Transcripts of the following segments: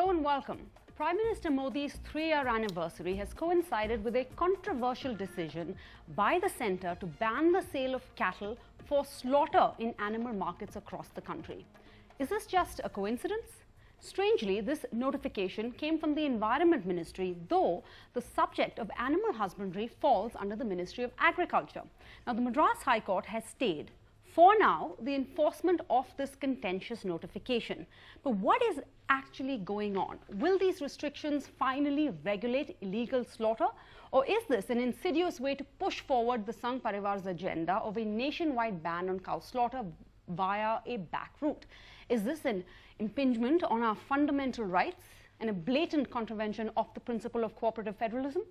Hello and welcome. Prime Minister Modi's 3-year anniversary has coincided with a controversial decision by the centre to ban the sale of cattle for slaughter in animal markets across the country. Is this just a coincidence? Strangely, this notification came from the Environment Ministry, though the subject of animal husbandry falls under the Ministry of Agriculture. Now, the Madras High Court has stayed, for now, the enforcement of this contentious notification. But what is actually going on? Will these restrictions finally regulate illegal slaughter? Or is this an insidious way to push forward the Sangh Parivar's agenda of a nationwide ban on cow slaughter via a back route? Is this an impingement on our fundamental rights and a blatant contravention of the principle of cooperative federalism?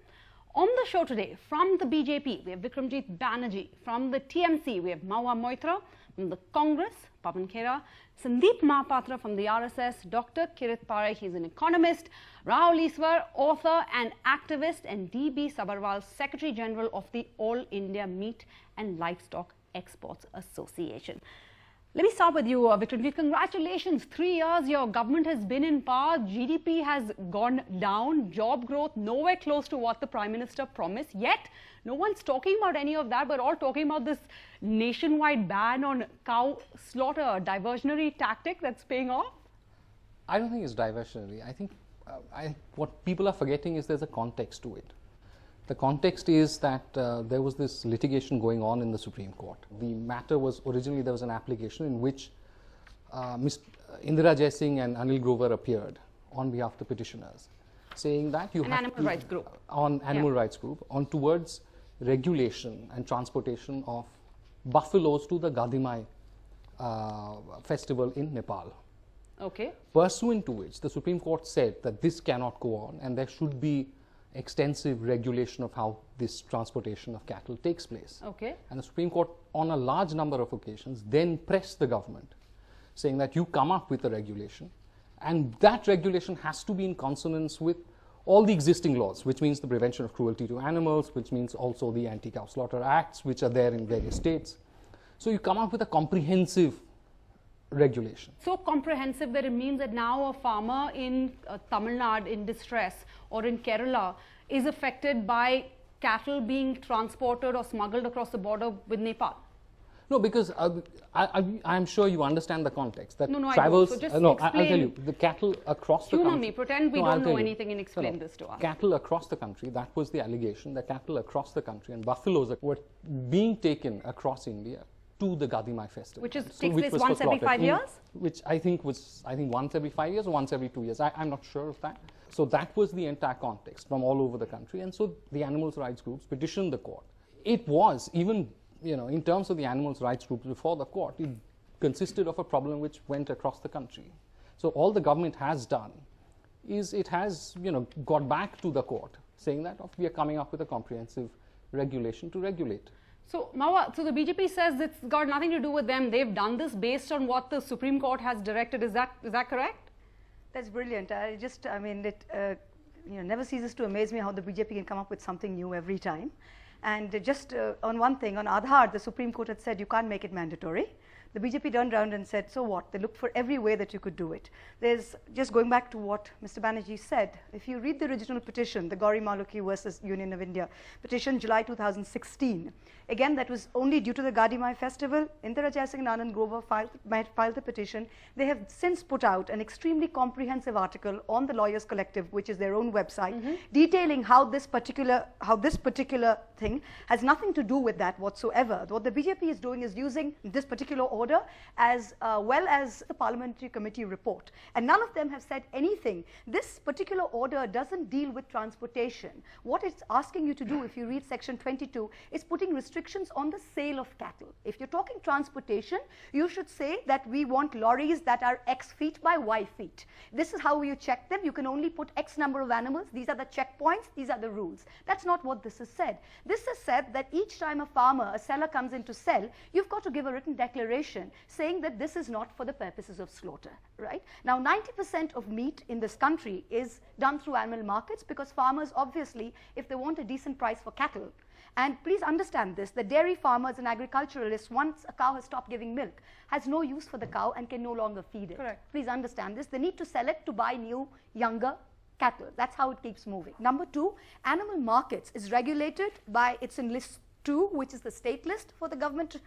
On the show today, from the BJP, we have Vikramjit Banerjee. From the TMC, we have Mahua Moitra. From the Congress, Pawan Khera. Sandeep Mahapatra from the RSS. Dr. Kirit Parekh, he's an economist. Rahul Iswar, author and activist. And D.B. Sabharwal, Secretary General of the All India Meat and Livestock Exports Association. Let me start with you, Vikramjit. Congratulations. 3 years your government has been in power. GDP has gone down. Job growth nowhere close to what the Prime Minister promised. Yet, no one's talking about any of that. We're all talking about this nationwide ban on cow slaughter, a diversionary tactic that's paying off. I don't think it's diversionary. I think what people are forgetting is there's a context to it. The context is that there was this litigation going on in the Supreme Court. The matter was originally there was an application in which Ms. Indira Jaising and Anil Grover appeared on behalf of the petitioners, saying that you have animal rights group on animal rights group on towards regulation and transportation of buffaloes to the Gadimai festival in Nepal. Okay. Pursuant to which the Supreme Court said that this cannot go on and there should be extensive regulation of how this transportation of cattle takes place. Okay. And the Supreme Court on a large number of occasions then pressed the government, saying that you come up with a regulation and that regulation has to be in consonance with all the existing laws, which means the Prevention of Cruelty to Animals, which means also the Anti-Cow Slaughter Acts, which are there in various states. So you come up with a comprehensive regulation. So comprehensive that it means that now a farmer in Tamil Nadu in distress or in Kerala is affected by cattle being transported or smuggled across the border with Nepal. No, because I'm sure you understand the context. That no, travels, I don't. So just I'll explain. tell you, the cattle across the country. Humor me, pretend we don't know anything and explain this to us. Cattle across the country, that was the allegation, that cattle across the country and buffaloes were being taken across India to the Gadimai festival. Which takes place once every 5 years? Which I think once every 5 years or once every 2 years. I'm not sure of that. So that was the entire context from all over the country. And so the animal rights groups petitioned the court. It was, even in terms of the animal rights groups before the court, it consisted of a problem which went across the country. So all the government has done is it has, got back to the court saying that we are coming up with a comprehensive regulation to regulate. So, Mahua, so the BJP says it's got nothing to do with them. They've done this based on what the Supreme Court has directed. Is that correct? That's brilliant. It never ceases to amaze me how the BJP can come up with something new every time. And just on one thing, on Aadhaar, the Supreme Court had said you can't make it mandatory. The BJP turned around and said, so what? They looked for every way that you could do it. There's, just going back to what Mr. Banerjee said, if you read the original petition, the Gauri Maluki versus Union of India petition, July 2016, again, that was only due to the Gadimai festival. Indira Jaising and Anand Grover filed the petition. They have since put out an extremely comprehensive article on the Lawyers Collective, which is their own website, detailing how this particular thing has nothing to do with that whatsoever. What the BJP is doing is using this particular order as well as the parliamentary committee report, and none of them have said anything. This particular order doesn't deal with transportation. What it's asking you to do, if you read section 22, is putting restrictions on the sale of cattle. If you're talking transportation, you should say that we want lorries that are X feet by Y feet. This is how you check them. You can only put X number of animals. These are the checkpoints. These are the rules. That's not what this has said. This has said that each time a seller comes in to sell, you've got to give a written declaration saying that this is not for the purposes of slaughter, right? Now, 90% of meat in this country is done through animal markets because farmers, obviously, if they want a decent price for cattle, And please understand this, the dairy farmers and agriculturalists, once a cow has stopped giving milk, has no use for the cow and can no longer feed it. Correct. Please understand this. They need to sell it to buy new, younger cattle. That's how it keeps moving. Number two, animal markets is regulated by, it's in list 2, which is the state list for the government.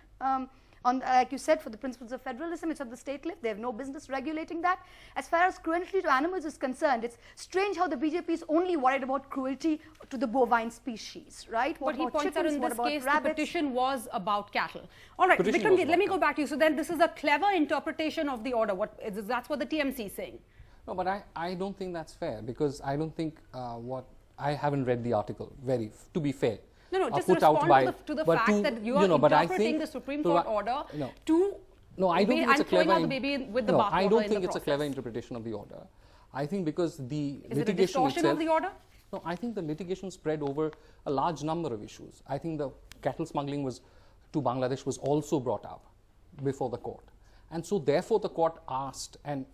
Like you said, for the principles of federalism, it's on the state list. They have no business regulating that. As far as cruelty to animals is concerned, it's strange how the BJP is only worried about cruelty to the bovine species, right? But he points out in this case, the petition was about cattle. All right, Petition Vikram, let me go back to you. So then this is a clever interpretation of the order. That's what the TMC is saying. No, but I don't think that's fair, because I don't think I haven't read the article, to be fair. No, just put respond out by, to the fact that you are interpreting the Supreme Court order to... No, I don't think it's a clever... out the baby with the bathwater I don't think it's process. a clever interpretation of the order. I think because the Is litigation it a distortion itself, of the order? No, I think the litigation spread over a large number of issues. I think the cattle smuggling to Bangladesh was also brought up before the court. And so therefore the court asked, and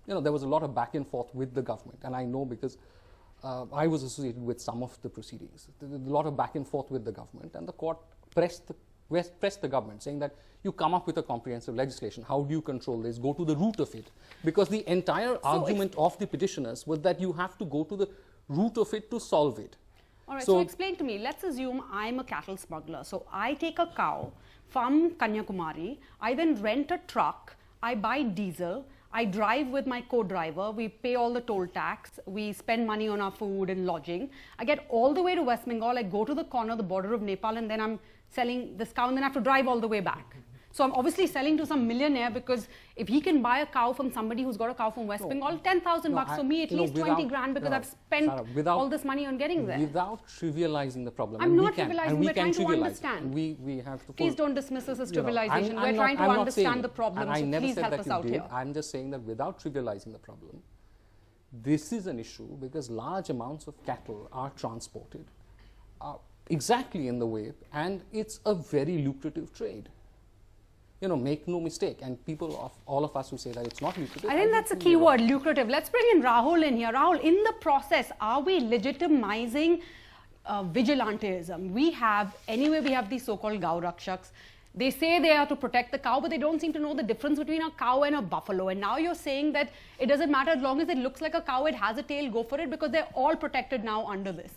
there was a lot of back and forth with the government. And I know because I was associated with some of the proceedings. There was a lot of back and forth with the government, and the court pressed the government, saying that you come up with a comprehensive legislation. How do you control this? Go to the root of it. Because the entire argument of the petitioners was that you have to go to the root of it to solve it. All right, so explain to me. Let's assume I'm a cattle smuggler. So I take a cow from Kanyakumari, I then rent a truck, I buy diesel, I drive with my co-driver, we pay all the toll tax, we spend money on our food and lodging. I get all the way to West Bengal, I go to the corner, the border of Nepal, and then I'm selling this cow, and then I have to drive all the way back. So I'm obviously selling to some millionaire, because if he can buy a cow from somebody who's got a cow from West Bengal, 10,000 bucks for me, at least 20 grand, because I've spent all this money on getting there. Without trivializing the problem. I'm not trivializing, we're trying to understand. We have to... Please don't dismiss this as trivialization. We're trying to understand the problem, so please help us out here. I'm just saying that without trivializing the problem, this is an issue because large amounts of cattle are transported exactly in the way, and it's a very lucrative trade. Make no mistake, and all of us who say that it's not lucrative. I think that's a key word, lucrative. Let's bring in Rahul in here. Rahul, in the process, are we legitimizing vigilantism? We have these so-called Gau Rakshaks. They say they are to protect the cow, but they don't seem to know the difference between a cow and a buffalo. And now you're saying that it doesn't matter, as long as it looks like a cow, it has a tail, go for it, because they're all protected now under this.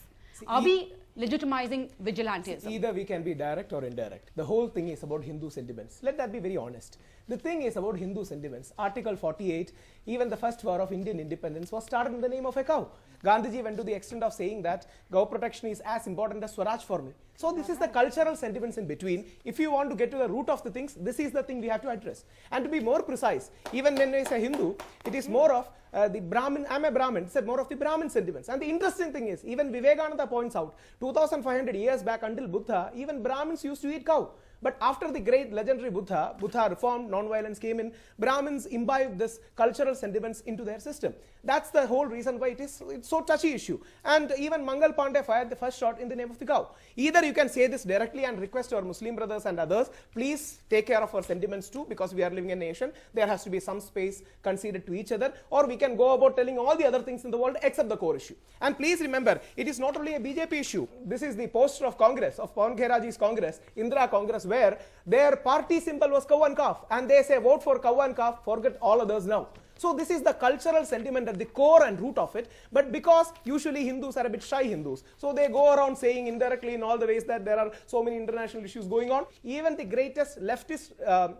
Are we legitimizing vigilantism? Either we can be direct or indirect. The whole thing is about Hindu sentiments. Let that be very honest. The thing is about Hindu sentiments. Article 48, even the first war of Indian independence was started in the name of a cow. Gandhiji went to the extent of saying that Gau protection is as important as Swaraj for me. So this is the cultural sentiments in between. If you want to get to the root of the things, this is the thing we have to address. And to be more precise, even when I say Hindu, it is more of the Brahmin, I'm a Brahmin, it's more of the Brahmin sentiments. And the interesting thing is, even Vivekananda points out, 2500 years back until Buddha, even Brahmins used to eat cow. But after the great legendary Buddha reformed, non-violence came in, Brahmins imbibed this cultural sentiments into their system. That's the whole reason why it's so touchy issue. And even Mangal Pandey fired the first shot in the name of the cow. Either you can say this directly and request our Muslim brothers and others, please take care of our sentiments too, because we are living in a nation. There has to be some space conceded to each other, or we can go about telling all the other things in the world except the core issue. And please remember, it is not only a BJP issue. This is the poster of Congress, of Pawan Kheraji's Congress, Indira Congress, where their party symbol was cow and calf, and they say vote for cow and calf, forget all others now. So this is the cultural sentiment at the core and root of it, but because usually Hindus are a bit shy Hindus, so they go around saying indirectly in all the ways that there are so many international issues going on. Even the greatest leftist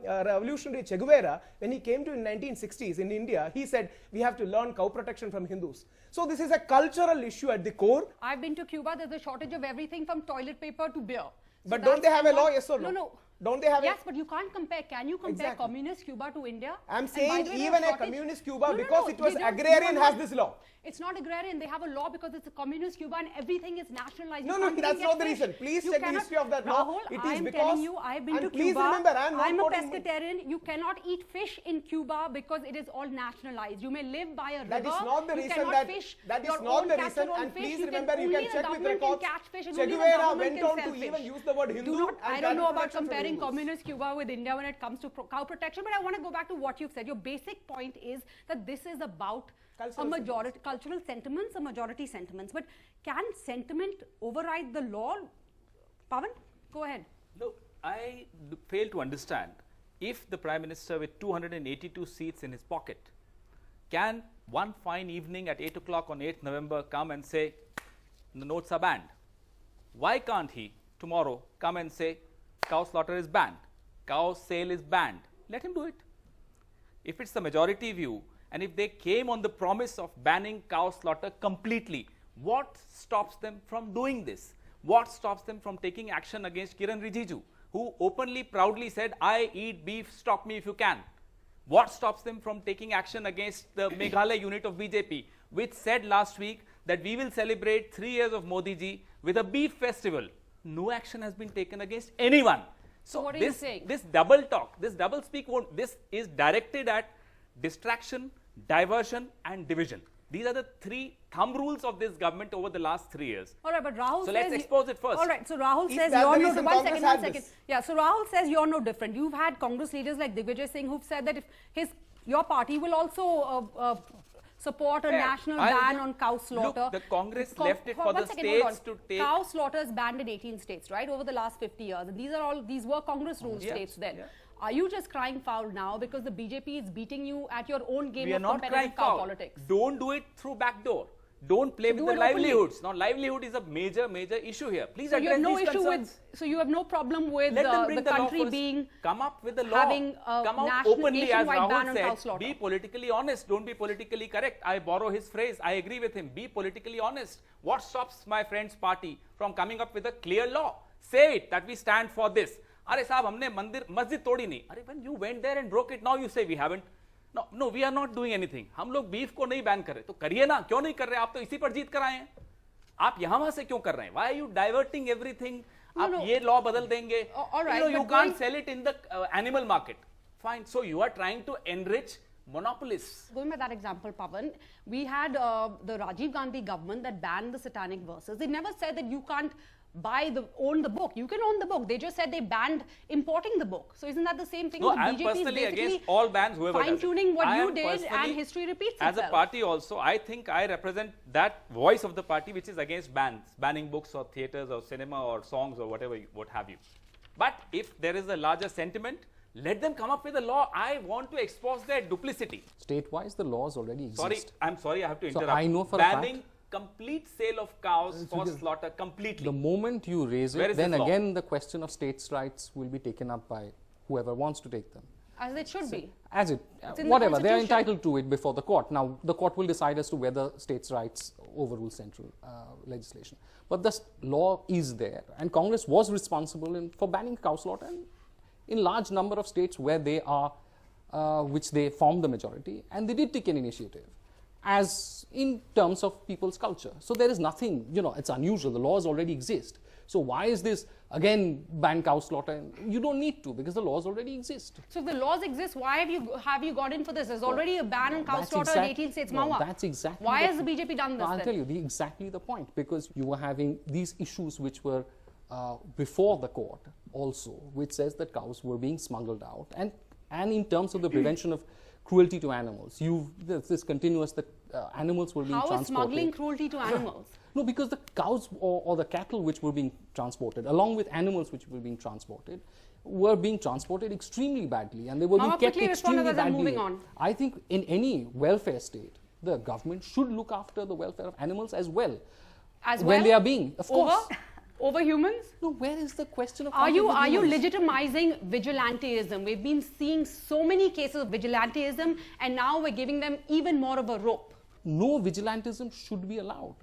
revolutionary Che Guevara, when he came to in 1960s in India, he said we have to learn cow protection from Hindus. So this is a cultural issue at the core. I've been to Cuba, there's a shortage of everything from toilet paper to beer. But don't they have a law, yes or no? No. Don't they have Yes, but you can't compare. Can you compare Exactly. communist Cuba to India? I'm saying even a communist Cuba, No, because it was they don't- agrarian, no, has this law. It's not agrarian. They have a law because it's a communist Cuba and everything is nationalized. No, You no, can't that's even not get the fish. reason. Please You check the cannot- history of that law. Rahul, It is I'm because, telling you, I've been and to please Cuba. remember, I'm a quoting- pescatarian. You cannot eat fish in Cuba because it is all nationalized. You may live by a river. That is not the you reason cannot that fish that is your not own, the catch reason. your own And fish. please You remember, you only can the check with government can records. catch fish and Che only the Guevara government went can on sell to fish. even use the word Hindu. I don't know about comparing communist Cuba with India when it comes to cow protection, but I want to go back to what you've said. Your basic point is that this is about cultural sentiments, a majority sentiments. But can sentiment override the law? Pavan, go ahead. No, I fail to understand. If the Prime Minister with 282 seats in his pocket can one fine evening at 8 o'clock on 8th November come and say the notes are banned, why can't he tomorrow come and say cow slaughter is banned, cow sale is banned? Let him do it. If it's the majority view and if they came on the promise of banning cow slaughter completely, what stops them from doing this? What stops them from taking action against Kiran Rijiju, who openly, proudly said, I eat beef, stop me if you can? What stops them from taking action against the Meghalaya unit of BJP, which said last week that we will celebrate 3 years of Modi ji with a beef festival? No action has been taken against anyone. So what are you saying? This double talk, this double speak, this is directed at distraction, diversion and division. These are the 3 thumb rules of this government over the last 3 years. All right, but Rahul so says... let's expose it first. All right, so Rahul says that's you're the no... reason One Congress second. had this. Yeah, so Rahul says you're no different. You've had Congress leaders like Digvijay Singh who've said that if your party will also support a national ban on cow slaughter. Look, the Congress left it for the states to take... Cow slaughter is banned in 18 states, right, over the last 50 years. And these were Congress rule states then. Yeah. Are you just crying foul now because the BJP is beating you at your own game of competitive cow politics? Don't do it through backdoor. Don't play with the livelihoods. Now, livelihood is a major issue here. Please address these concerns. So you have no problem with the country being... Come up with the law. Having come out openly, as Rahul said. Be politically honest. Don't be politically correct. I borrow his phrase. I agree with him. Be politically honest. What stops my friend's party from coming up with a clear law? Say it, that we stand for this. Arey sahab, humne masjid todi nahi. Arey, when you went there and broke it, now you say we haven't. No, we are not doing anything. हम लोग beef को नहीं ban कर रहे, तो करिए ना, क्यों नहीं कर रहे? आप तो इसी पर जीत कर आए हैं. आप यहाँ वहाँ से क्यों कर रहे हैं? Why are you diverting everything? आप ये law बदल देंगे. You can't sell it in the animal market. Fine. So you are trying to enrich monopolists. Going by that example, Pavan, we had the Rajiv Gandhi government that banned the satanic verses. They never said that you can't own the book. You can own the book. They just said they banned importing the book. So isn't that the same thing? No, the I'm BJP personally is against all bans, whoever does it. Fine-tuning what you did and history repeats itself. As a party also, I think I represent that voice of the party which is against bans, banning books or theatres or cinema or songs or whatever, what have you. But if there is a larger sentiment, let them come up with a law. I want to expose their duplicity. State-wise, the laws already exist. I'm sorry, I have to interrupt. So I know for banning a fact, complete sale of cows for slaughter completely. The moment you raise it, then again the question of states' rights will be taken up by whoever wants to take them. As it should be. As whatever, they are entitled to it before the court. Now, the court will decide as to whether states' rights overrule central legislation. But the law is there, and Congress was responsible for banning cow slaughter in large number of states where they are, which they form the majority, and they did take an initiative as in terms of people's culture. So there is nothing, it's unusual. The laws already exist. So why is this, again, ban cow slaughter? You don't need to, because the laws already exist. So if the laws exist, why have you got in for this? There's already a ban on cow slaughter in 18 states. That's exactly. Why has the BJP done this? I'll tell you, exactly the point. Because you were having these issues which were before the court also, which says that cows were being smuggled out. And in terms of the prevention of cruelty to animals, this continuous that animals were being transported. How is smuggling cruelty to animals? No, because the cows or the cattle which were being transported, along with animals which were being transported extremely badly, and they were being kept extremely badly. Moving on. I think in any welfare state, the government should look after the welfare of animals as well. When they are being, of course. Over humans? No, where is the question of... Are you legitimizing vigilantism? We've been seeing so many cases of vigilantism, and now we're giving them even more of a rope. No vigilantism should be allowed.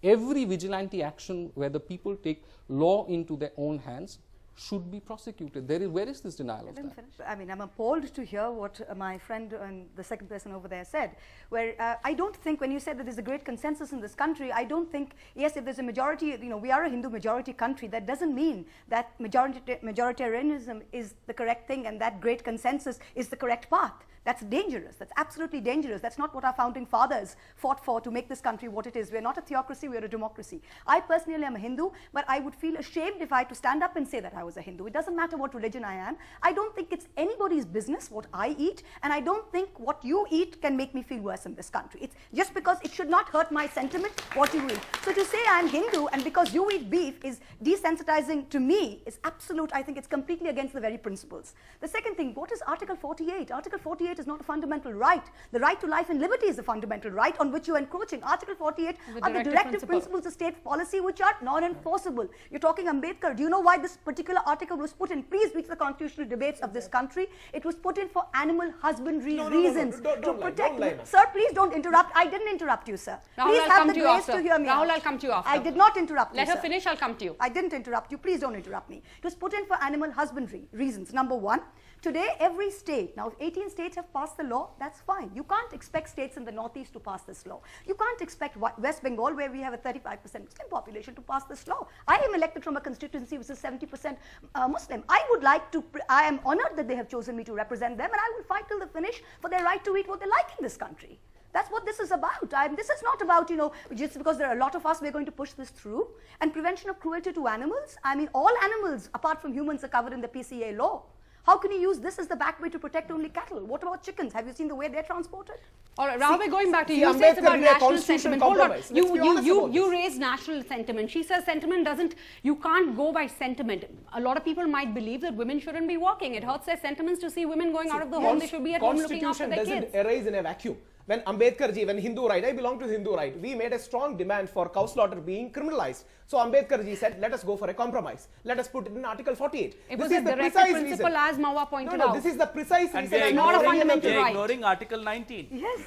Every vigilante action where the people take law into their own hands should be prosecuted. Where is this denial of that? I mean, I'm appalled to hear what my friend and the second person over there said, where I don't think, when you said that there's a great consensus in this country, I don't think, yes, if there's a majority, we are a Hindu majority country, that doesn't mean that majoritarianism is the correct thing and that great consensus is the correct path. That's dangerous. That's absolutely dangerous. That's not what our founding fathers fought for to make this country what it is. We're not a theocracy, we're a democracy. I personally am a Hindu, but I would feel ashamed if I had to stand up and say that I was a Hindu. It doesn't matter what religion I am. I don't think it's anybody's business what I eat, and I don't think what you eat can make me feel worse in this country. It's just because it should not hurt my sentiment what you eat. So to say I'm Hindu and because you eat beef is desensitizing to me is absolute. I think it's completely against the very principles. The second thing, what is Article 48? Article 48 is not a fundamental right. The right to life and liberty is a fundamental right on which you're encroaching. Article 48 are the directive principles of state policy which are non-enforceable. You're talking Ambedkar. Do you know why this particular article was put in? Please reach the constitutional debates of this country. It was put in for animal husbandry reasons to protect. Sir, please don't interrupt. I didn't interrupt you, sir. Rahul, Please have the grace to hear me. Rahul, I'll come to you after. I did not interrupt you, Let her sir. finish, I'll come to you. I didn't interrupt you. Please don't interrupt me. It was put in for animal husbandry reasons. Number one, today every state, now if 18 states have passed the law, that's fine. You can't expect states in the northeast to pass this law. You can't expect West Bengal, where we have a 35% Muslim population, to pass this law. I am elected from a constituency which is 70% Muslim. I am honored that they have chosen me to represent them, and I will fight till the finish for their right to eat what they like in this country. That's what this is about. This is not about, just because there are a lot of us, we're going to push this through. And prevention of cruelty to animals, all animals apart from humans are covered in the PCA law. How can you use this as the back way to protect only cattle? What about chickens? Have you seen the way they're transported? All right, Rahul, we're going back to you. You say it's about national sentiment. Hold on. You raised national sentiment. She says sentiment doesn't, you can't go by sentiment. A lot of people might believe that women shouldn't be working. It hurts their sentiments to see women going out of the home. They should be at home looking after their kids. Constitution doesn't arise in a vacuum. When Ambedkar ji, when Hindu right, I belong to the Hindu right, we made a strong demand for cow slaughter being criminalized. So Ambedkar ji said, let us go for a compromise. Let us put it in Article 48. It was a directive principle, as Mawa pointed out. This is the precise reason. It's not a fundamental right. Ignoring Article 19. Yes.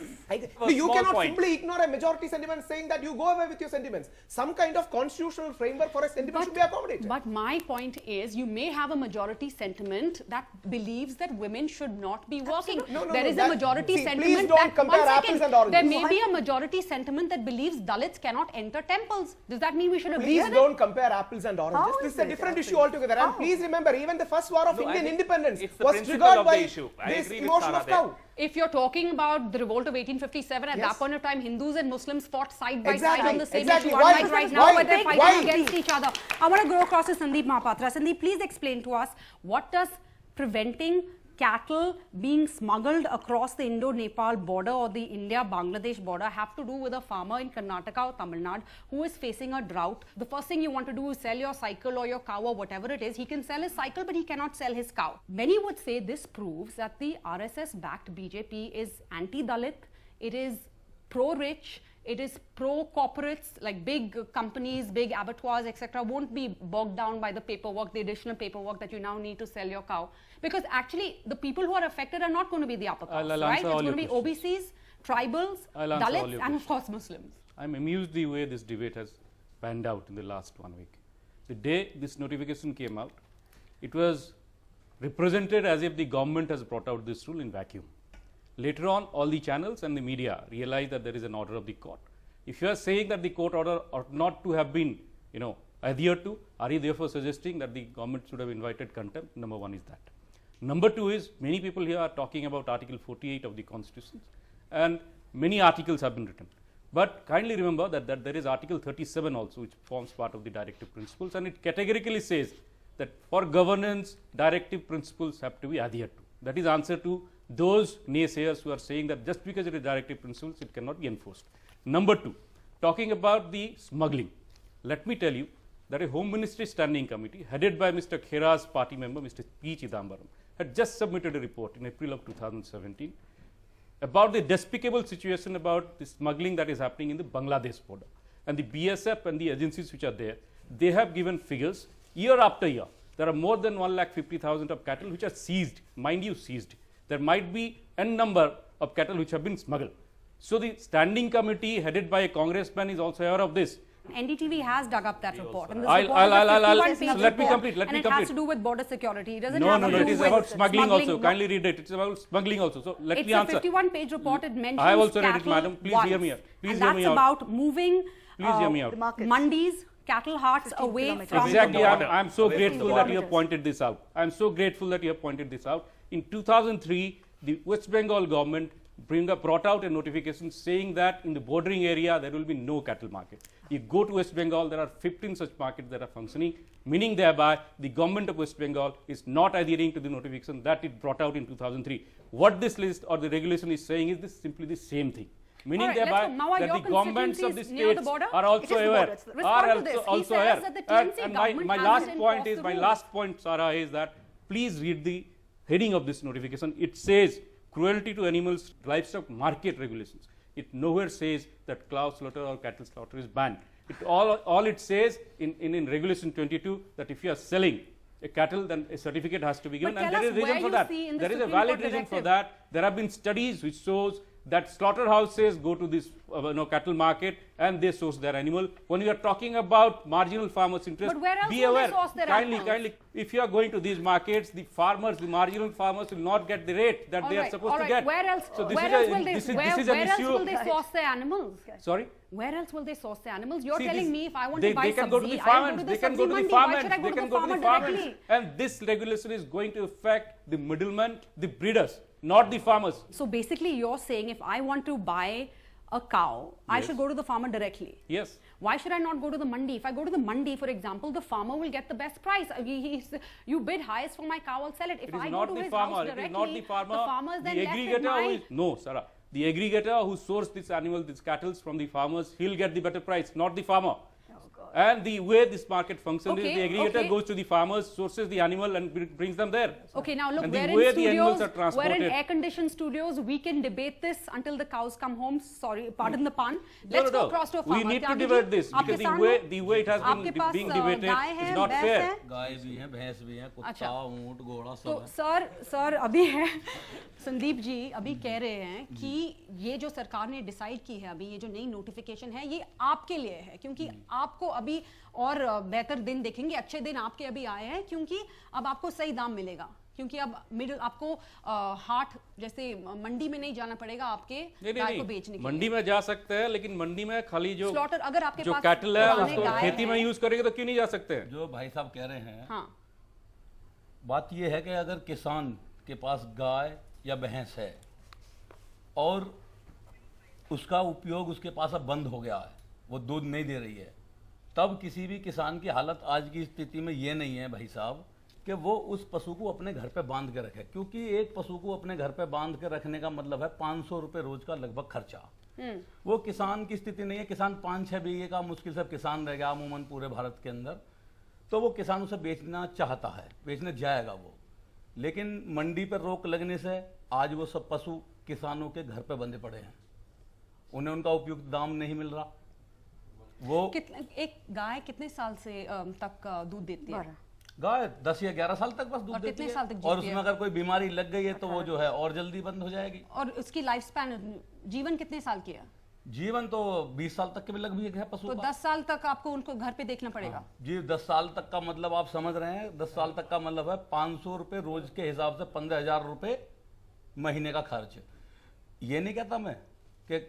You cannot simply ignore a majority sentiment saying that you go away with your sentiments. Some kind of constitutional framework for a sentiment should be accommodated. But my point is, you may have a majority sentiment that believes that women should not be working. There is a majority sentiment please don't compare apples and oranges. There may be a majority sentiment that believes Dalits cannot enter temples. Does that mean we should agree with it? Please don't compare apples and oranges. This is a different issue altogether. And please remember, even the first war of Indian independence was triggered by this emotion of cow. If you're talking about the revolt of 1857, at that point of time, Hindus and Muslims fought side by side on the same issue. Unlike right now, where they're fighting against each other. I want to go across to Sandeep Mahapatra. Sandeep, please explain to us, what does preventing cattle being smuggled across the Indo-Nepal border or the India-Bangladesh border have to do with a farmer in Karnataka or Tamil Nadu who is facing a drought? The first thing you want to do is sell your cycle or your cow or whatever it is. He can sell his cycle, but he cannot sell his cow. Many would say this proves that the RSS-backed BJP is anti-Dalit, it is pro-rich, it is pro-corporates, like big companies, big abattoirs, etc. won't be bogged down by the paperwork, the additional paperwork that you now need to sell your cow. Because actually, the people who are affected are not going to be the upper class, right? It's going to be OBCs, tribals, Dalits, and of course Muslims. I'm amused the way this debate has panned out in the last 1 week. The day this notification came out, it was represented as if the government has brought out this rule in vacuum. Later on, all the channels and the media realized that there is an order of the court. If you are saying that the court order ought not to have been, adhered to, are you therefore suggesting that the government should have invited contempt? Number one is that. Number two is, many people here are talking about Article 48 of the Constitution, and many articles have been written. But kindly remember that there is Article 37 also, which forms part of the directive principles, and it categorically says that for governance, directive principles have to be adhered to. That is answer to those naysayers who are saying that just because it is directive principles, it cannot be enforced. Number two, talking about the smuggling, let me tell you that a Home Ministry Standing Committee headed by Mr. Khera's party member, Mr. P. Chidambaram, had just submitted a report in April of 2017 about the despicable situation about the smuggling that is happening in the Bangladesh border. And the BSF and the agencies which are there, they have given figures year after year. There are more than 1,50,000 of cattle which are seized, mind you seized. There might be n number of cattle which have been smuggled. So the standing committee headed by a congressman is also aware of this. NDTV has dug up that report. And this let me complete. It has to do with border security. It doesn't no, have to do it is with about smuggling also. Kindly read it. It's about smuggling also. So let me answer. It's a 51-page report. It mentions I have also read it, madam. Please hear me out. Please hear me out. And that's about moving mandis, cattle hearts away from exactly. the border. I'm so grateful that you have pointed this out. I'm so grateful that you have pointed this out. In 2003, the West Bengal government brought out a notification saying that in the bordering area there will be no cattle market. You go to West Bengal, there are 15 such markets that are functioning, meaning thereby the government of West Bengal is not adhering to the notification that it brought out in 2003. What this list or the regulation is saying is this simply the same thing. Meaning Right, thereby that the governments of the near the states border? are also aware. Respond to this. He Also says aware. that the TMC And government my hasn't enforced the my rules. last point, Sarah, is that please read the heading of this notification. It says cruelty to animals, livestock market regulations. It nowhere says that cow slaughter or cattle slaughter is banned. All it says in regulation 22 that if you are selling a cattle, then a certificate has to be given, But and tell there is us a reason where for you that. see in the There is a Supreme valid Court reason for directive. that. There have been studies which shows that slaughterhouses go to this cattle market and they source their animal. When you are talking about marginal farmers' interest, But where else be will they aware. source their Kindly, animals? if you are going to these markets, the farmers, the marginal farmers will not get the rate that they are supposed to get. Where else? So this Where is else a- will they? this is Where an else issue. will they source their animals? Sorry. Where else will they source their animals? You're See, telling this- me if I want they, to buy they can go to sabzi, the I'll farmers, go to the they can sabzi go to the mandi. Why farmers, should I go they to can the go to farmer the farmers, directly? and this regulation is going to affect the middlemen, the breeders, not the farmers. So basically, you're saying if I want to buy a cow, I Yes. should go to the farmer directly. Yes. Why should I not go to the mandi? If I go to the mandi, for example, the farmer will get the best price. You bid highest for my cow, I'll sell it. If It is I not go to the his farmer. house It directly, is not the farmer. the farmer is then the left with aggregator my... who is, no, Sarah. The aggregator who sourced this animal, these cattle from the farmers, he'll get the better price, not the farmer. And the way this market functions is the aggregator goes to the farmers, sources the animal and brings them there. Okay, now look, And we're the in way the animals studios, are transported. we're in air-conditioned studios. We can debate this until the cows come home. Sorry, pardon the pun. No, Let's no, go no. across to a farmer. We need to Tyagi ji, debate this आप because किसान हो? the way it has आपके been pass being debated गाय है, is not भैंस fair. है? गाय भी हैं, भैंस भी हैं, कुत्ता, अच्छा। ऊंट, घोड़ा तो सब है। सर अभी है संदीप जी अभी कह रहे हैं कि ये जो सरकार ने डिसाइड की है अभी ये जो नई नोटिफिकेशन है ये आपके लिए है क्योंकि आपको अभी और बेहतर दिन देखेंगे, अच्छे दिन आपके अभी आए हैं क्योंकि अब आपको सही दाम मिलेगा क्योंकि अब मिडिल आपको हाट जैसे मंडी में नहीं जाना पड़ेगा आपके गाय को बेचने के मंडी में जा सकते हैं लेकिन मंडी में खाली जो स्लॉटर अगर आपके जो पास कैटल है पुराने उसको गाय खेती में हैं- यूज करेंगे तो क्यों नहीं जा सकते हैं? जो भाई साहब कह रहे हैं, हाँ बात यह है कि अगर किसान के पास गाय या भैंस है और उसका उपयोग उसके पास अब बंद हो गया है, वो दूध नहीं दे रही है, तब किसी भी किसान की हालत आज की स्थिति में ये नहीं है भाई साहब कि वो उस पशु को अपने घर पे बांध के रखे, क्योंकि एक पशु को अपने घर पे बांध के रखने का मतलब है 500 रुपये रोज का लगभग खर्चा। वो किसान की स्थिति नहीं है। किसान 5-6 बीघे का मुश्किल से किसान रह गया अमूमन पूरे भारत के अंदर, तो वो किसान उसे बेचना चाहता है, बेचने जाएगा वो, लेकिन मंडी पर रोक लगने से आज वो सब पशु किसानों के घर पे बंधे पड़े हैं, उन्हें उनका उपयुक्त दाम नहीं मिल रहा। वो एक गाय कितने साल से तक दूध देती है? गाय 10 या 11 साल तक बस दूध और देती कितने है, साल तक और जीती उसमें है? अगर कोई बीमारी लग गई है तो वो जो है और जल्दी बंद हो जाएगी। और उसकी लाइफ स्पैन जीवन कितने साल की है? जीवन तो 20 साल तक के भी लगभग है पशु तो का। 10 साल तक आपको उनको घर पे देखना पड़ेगा। जी 10 साल तक का मतलब आप समझ रहे हैं, 10 साल तक का मतलब है 500 रुपये रोज के हिसाब से 15,000 रुपये महीने का खर्च। ये नहीं कहता मैं कि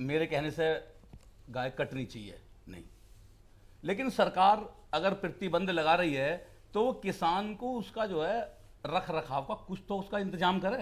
मेरे कहने से गाय कटनी चाहिए, नहीं, लेकिन सरकार अगर प्रतिबंध लगा रही है तो वो किसान को उसका जो है रख रखाव का कुछ तो उसका इंतजाम करे।